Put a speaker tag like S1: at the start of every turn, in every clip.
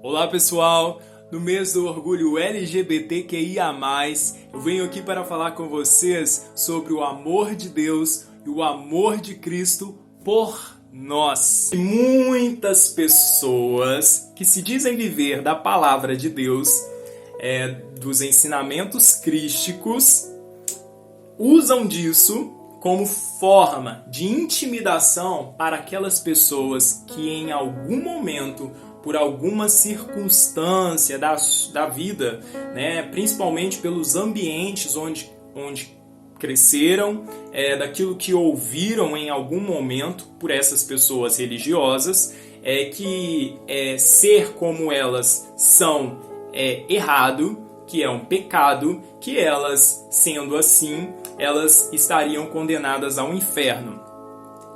S1: Olá pessoal, no mês do orgulho LGBTQIA+, eu venho aqui para falar com vocês sobre o amor de Deus e o amor de Cristo por nós. Muitas pessoas que se dizem viver da palavra de Deus, dos ensinamentos crísticos, usam disso como forma de intimidação para aquelas pessoas que em algum momento, por alguma circunstância da vida, principalmente pelos ambientes onde cresceram, daquilo que ouviram em algum momento por essas pessoas religiosas, que ser como elas são errado, que é um pecado, que elas, sendo assim, elas estariam condenadas ao inferno.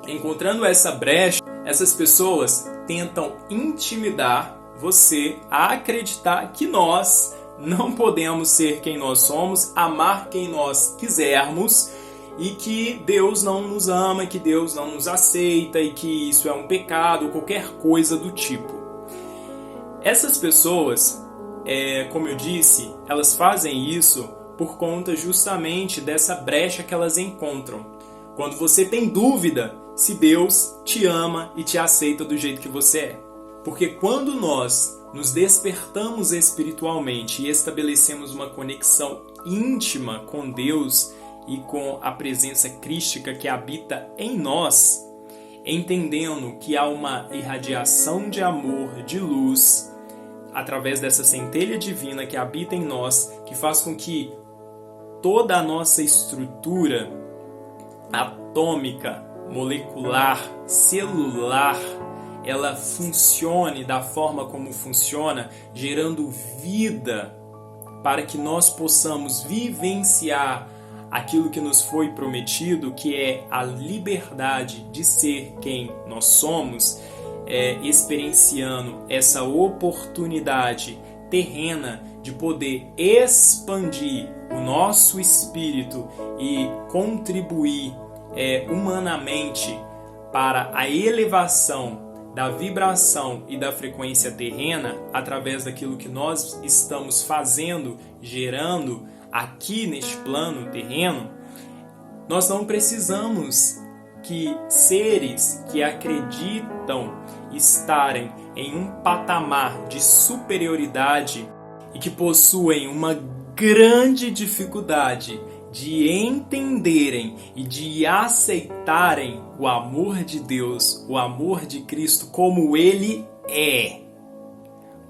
S1: Encontrando essa brecha, essas pessoas tentam intimidar você a acreditar que nós não podemos ser quem nós somos, amar quem nós quisermos e que Deus não nos ama, que Deus não nos aceita e que isso é um pecado ou qualquer coisa do tipo. Essas pessoas, como eu disse, elas fazem isso por conta justamente dessa brecha que elas encontram. Quando você tem dúvida se Deus te ama e te aceita do jeito que você é. Porque quando nós nos despertamos espiritualmente e estabelecemos uma conexão íntima com Deus e com a presença crística que habita em nós, entendendo que há uma irradiação de amor, de luz, através dessa centelha divina que habita em nós, que faz com que toda a nossa estrutura atômica, molecular, celular, ela funcione da forma como funciona, gerando vida para que nós possamos vivenciar aquilo que nos foi prometido, que é a liberdade de ser quem nós somos, experienciando essa oportunidade terrena de poder expandir o nosso espírito e contribuir humanamente para a elevação da vibração e da frequência terrena através daquilo que nós estamos fazendo, gerando aqui neste plano terreno. Nós não precisamos que seres que acreditam estarem em um patamar de superioridade e que possuem uma grande dificuldade de entenderem e de aceitarem o amor de Deus, o amor de Cristo como Ele é.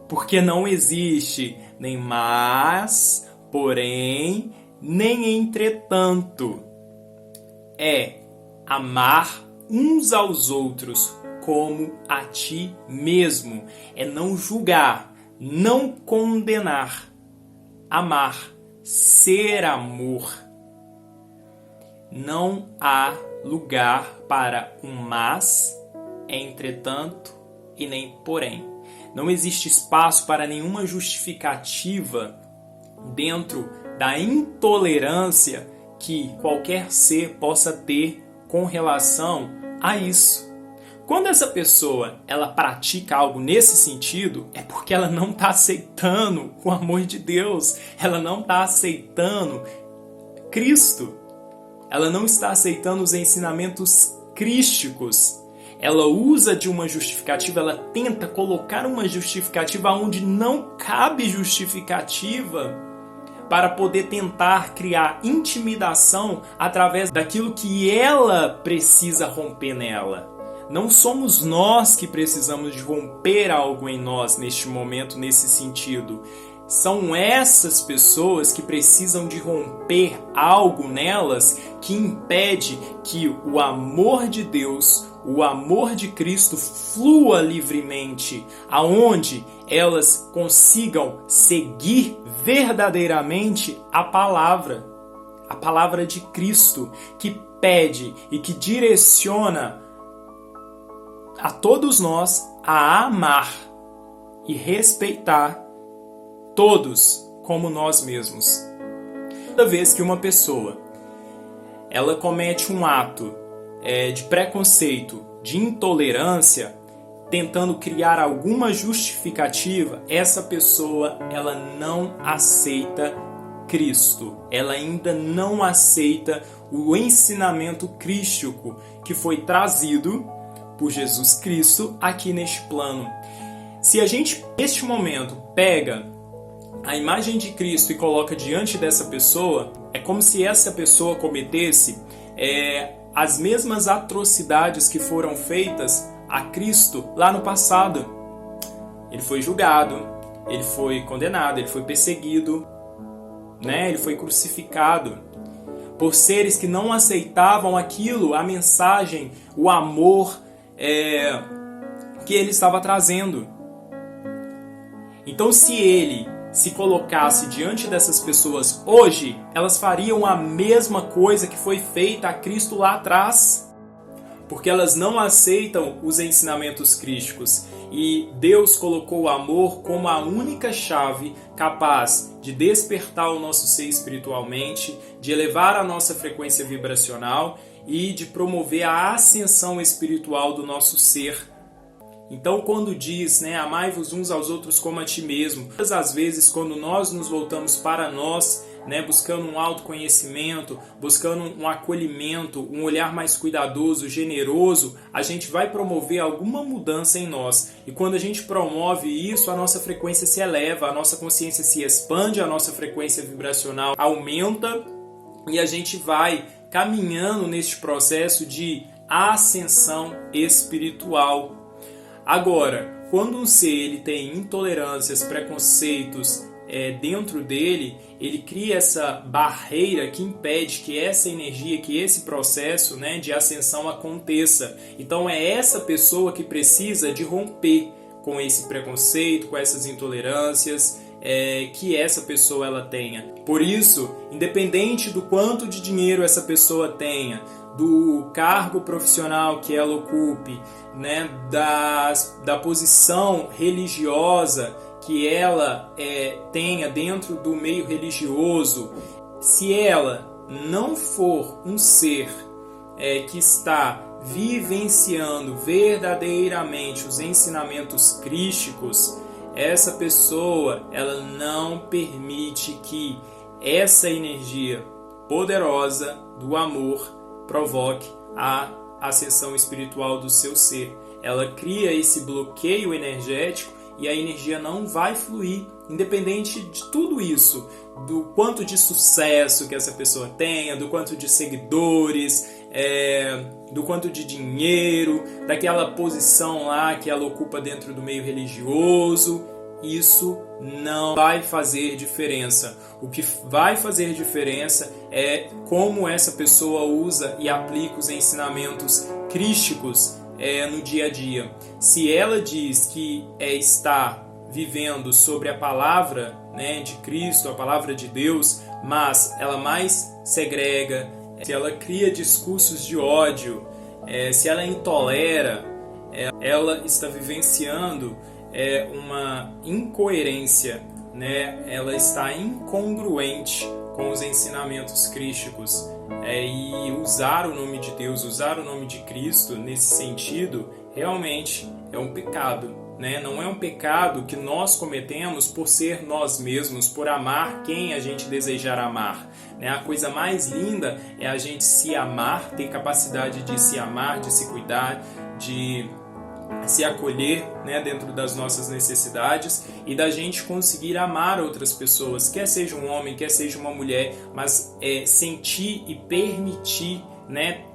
S1: Porque não existe nem mas, porém, nem entretanto. É amar uns aos outros como a ti mesmo. É não julgar, não condenar. Amar, ser amor. Não há lugar para um mas, entretanto e nem porém. Não existe espaço para nenhuma justificativa dentro da intolerância que qualquer ser possa ter com relação a isso. Quando essa pessoa ela pratica algo nesse sentido, é porque ela não está aceitando o amor de Deus, ela não está aceitando Cristo. Ela não está aceitando os ensinamentos crísticos. Ela usa de uma justificativa, ela tenta colocar uma justificativa onde não cabe justificativa para poder tentar criar intimidação através daquilo que ela precisa romper nela. Não somos nós que precisamos de romper algo em nós neste momento, nesse sentido. São essas pessoas que precisam de romper algo nelas que impede que o amor de Deus, o amor de Cristo flua livremente, aonde elas consigam seguir verdadeiramente a palavra de Cristo, que pede e que direciona a todos nós a amar e respeitar todos como nós mesmos. Toda vez que uma pessoa ela comete um ato de preconceito, de intolerância, tentando criar alguma justificativa, essa pessoa ela não aceita Cristo. Ela ainda não aceita o ensinamento crístico que foi trazido por Jesus Cristo aqui neste plano. Se a gente, neste momento, pega a imagem de Cristo e coloca diante dessa pessoa, é como se essa pessoa cometesse as mesmas atrocidades que foram feitas a Cristo lá no passado. Ele foi julgado, ele foi condenado, ele foi perseguido, ele foi crucificado por seres que não aceitavam aquilo, a mensagem, o amor que ele estava trazendo. Então, se ele se colocasse diante dessas pessoas hoje, elas fariam a mesma coisa que foi feita a Cristo lá atrás, porque elas não aceitam os ensinamentos crísticos. E Deus colocou o amor como a única chave capaz de despertar o nosso ser espiritualmente, de elevar a nossa frequência vibracional e de promover a ascensão espiritual do nosso ser. Então, quando diz, amai-vos uns aos outros como a ti mesmo, todas as vezes quando nós nos voltamos para nós, buscando um autoconhecimento, buscando um acolhimento, um olhar mais cuidadoso, generoso, a gente vai promover alguma mudança em nós. E quando a gente promove isso, a nossa frequência se eleva, a nossa consciência se expande, a nossa frequência vibracional aumenta e a gente vai caminhando neste processo de ascensão espiritual. Agora, quando um ser ele tem intolerâncias, preconceitos dentro dele, ele cria essa barreira que impede que essa energia, que esse processo de ascensão aconteça. Então é essa pessoa que precisa de romper com esse preconceito, com essas intolerâncias que essa pessoa ela tenha. Por isso, independente do quanto de dinheiro essa pessoa tenha, do cargo profissional que ela ocupe, da posição religiosa que ela tenha dentro do meio religioso, se ela não for um ser que está vivenciando verdadeiramente os ensinamentos crísticos, essa pessoa ela não permite que essa energia poderosa do amor provoque a ascensão espiritual do seu ser. Ela cria esse bloqueio energético e a energia não vai fluir, independente de tudo isso, do quanto de sucesso que essa pessoa tenha, do quanto de seguidores, do quanto de dinheiro, daquela posição lá que ela ocupa dentro do meio religioso. Isso não vai fazer diferença. O que vai fazer diferença é como essa pessoa usa e aplica os ensinamentos crísticos no dia a dia. Se ela diz que está vivendo sobre a palavra de Cristo, a palavra de Deus, mas ela mais segrega, se ela cria discursos de ódio, se ela intolera, ela está vivenciando uma incoerência, ela está incongruente com os ensinamentos crísticos. E usar o nome de Deus, usar o nome de Cristo nesse sentido, realmente é um pecado. Não é um pecado que nós cometemos por ser nós mesmos, por amar quem a gente desejar amar. A coisa mais linda é a gente se amar, ter capacidade de se amar, de se cuidar, de se acolher dentro das nossas necessidades e da gente conseguir amar outras pessoas, quer seja um homem, quer seja uma mulher, mas sentir e permitir,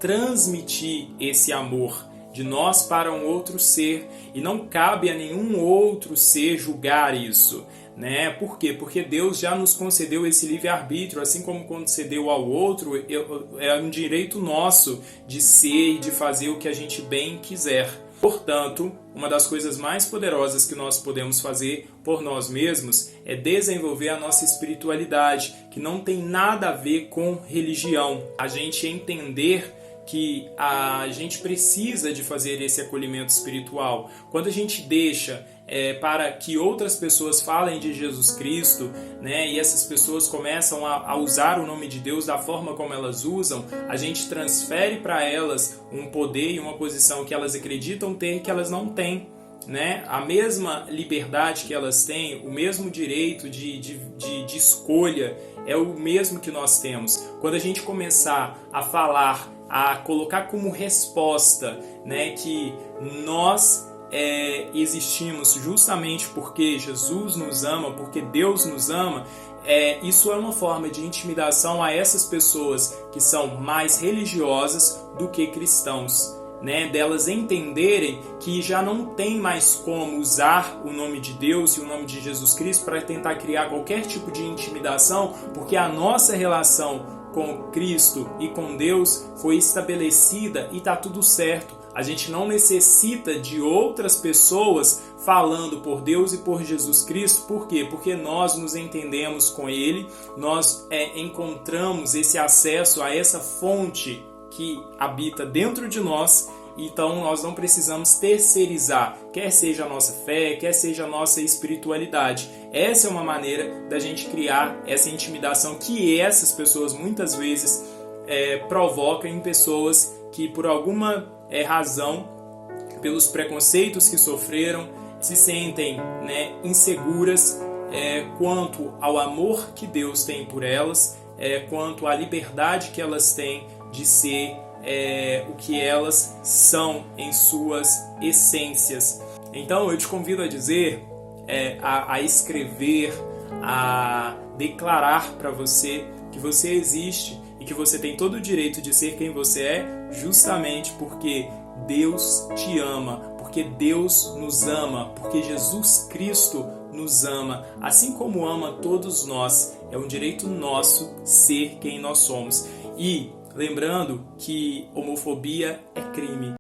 S1: transmitir esse amor de nós para um outro ser, e não cabe a nenhum outro ser julgar isso. Por quê? Porque Deus já nos concedeu esse livre-arbítrio, assim como concedeu ao outro, é um direito nosso de ser e de fazer o que a gente bem quiser. Portanto, uma das coisas mais poderosas que nós podemos fazer por nós mesmos é desenvolver a nossa espiritualidade, que não tem nada a ver com religião. A gente entender que a gente precisa de fazer esse acolhimento espiritual. Quando a gente deixa para que outras pessoas falem de Jesus Cristo, e essas pessoas começam a usar o nome de Deus da forma como elas usam, a gente transfere para elas um poder e uma posição que elas acreditam ter que elas não têm. né, a mesma liberdade que elas têm, o mesmo direito de escolha é o mesmo que nós temos. Quando a gente começar a falar, a colocar como resposta, né, que nós existimos justamente porque Jesus nos ama, porque Deus nos ama, isso é uma forma de intimidação a essas pessoas que são mais religiosas do que cristãos, né? Delas entenderem que já não tem mais como usar o nome de Deus e o nome de Jesus Cristo para tentar criar qualquer tipo de intimidação, porque a nossa relação com Cristo e com Deus foi estabelecida e está tudo certo. A gente não necessita de outras pessoas falando por Deus e por Jesus Cristo. Por quê? Porque nós nos entendemos com Ele, nós encontramos esse acesso a essa fonte que habita dentro de nós. Então nós não precisamos terceirizar, quer seja a nossa fé, quer seja a nossa espiritualidade. Essa é uma maneira da gente criar essa intimidação que essas pessoas muitas vezes provocam em pessoas que por alguma razão, pelos preconceitos que sofreram, se sentem, né, inseguras quanto ao amor que Deus tem por elas, quanto à liberdade que elas têm de ser o que elas são em suas essências. Então eu te convido a dizer, a escrever, a declarar para você que você existe e que você tem todo o direito de ser quem você é, justamente porque Deus te ama, porque Deus nos ama, porque Jesus Cristo nos ama, assim como ama todos nós. É um direito nosso ser quem nós somos. E lembrando que homofobia é crime.